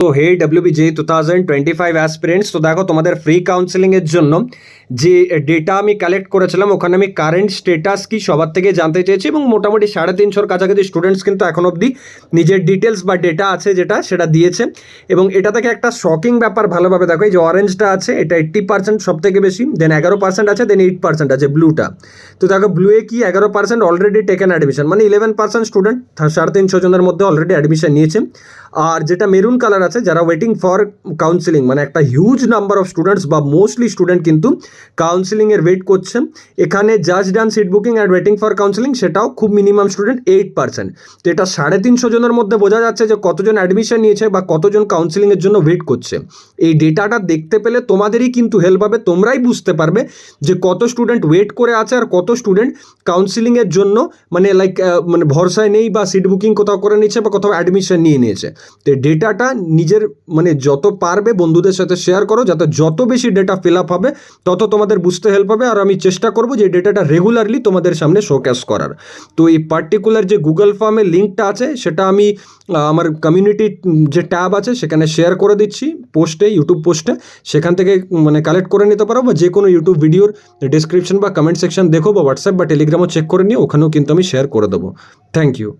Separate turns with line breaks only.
তো হে WBJ 2025 aspirants, তো দেখো তোমাদের ফ্রি কাউন্সেলিংয়ের জন্য যে ডেটা আমি কালেক্ট করেছিলাম ওখানে আমি কারেন্ট স্টেটাস কি সবার থেকে জানতে চেয়েছি এবং মোটামুটি 350-র কাছাকাছি স্টুডেন্টস কিন্তু এখন অবধি নিজের ডিটেলস বা ডেটা আছে যেটা সেটা দিয়েছে। এবং এটা থেকে একটা শকিং ব্যাপার ভালোভাবে দেখো, এই যে অরেঞ্জটা আছে এটা 80% সব থেকে বেশি, দেন 11% আছে, দেন 8% আছে ব্লুটা। তো দেখো ব্লুয়ে কি 11% অলরেডি টেকেন অ্যাডমিশন, মানে 11% স্টুডেন্ট 350 জনের মধ্যে অলরেডি অ্যাডমিশন নিয়েছে। আর যেটা মেরুন কালার আছে যারা ওয়েটিং ফর কাউন্সিলিং, মানে একটা হিউজ নাম্বার অফ স্টুডেন্টস বা মোস্টলি স্টুডেন্ট কিন্তু কাউন্সিলিংয়ের ওয়েট করছে। এখানে just done seat booking and waiting for counselling, সেটাও খুব মিনিমাম স্টুডেন্ট 8%। তো এটা 350 জনের মধ্যে বোঝা যাচ্ছে যে কতজন অ্যাডমিশন নিয়েছে বা কতজন কাউন্সিলিংয়ের জন্য ওয়েট করছে। এই ডেটাটা দেখতে পেলে তোমাদেরই কিন্তু হেল্প হবে, তোমরাই বুঝতে পারবে যে কত স্টুডেন্ট ওয়েট করে আছে আর কত স্টুডেন্ট কাউন্সিলিংয়ের জন্য মানে মানে ভরসায় নেই বা সিট বুকিং কোথাও করে নিয়েছে বা কোথাও অ্যাডমিশন নিয়ে নিয়েছে। তো ডেটাটা নিজের মানে যত পারবে বন্ধুদের সাথে শেয়ার করো, যাতে যত বেশি ডেটা ফিল আপ হবে তত তোমাদের বুঝতে হেল্প হবে। আর আমি চেষ্টা করবো যে ডেটাটা রেগুলারলি তোমাদের সামনে শোকেস করার। তো এই পার্টিকুলার যে গুগল ফর্মের লিঙ্কটা আছে সেটা আমি আমার কমিউনিটি যে ট্যাব আছে সেখানে শেয়ার করে দিচ্ছি পোস্টে, ইউটিউব পোস্টে, সেখান থেকে মানে কালেক্ট করে নিতে পারো, বা যে কোনো ইউটিউব ভিডিওর ডিসক্রিপশন বা কমেন্ট সেকশন দেখো, বা হোয়াটসঅ্যাপ বা টেলিগ্রামও চেক করে নিও, ওখানেও কিন্তু আমি শেয়ার করে দেবো। Thank you.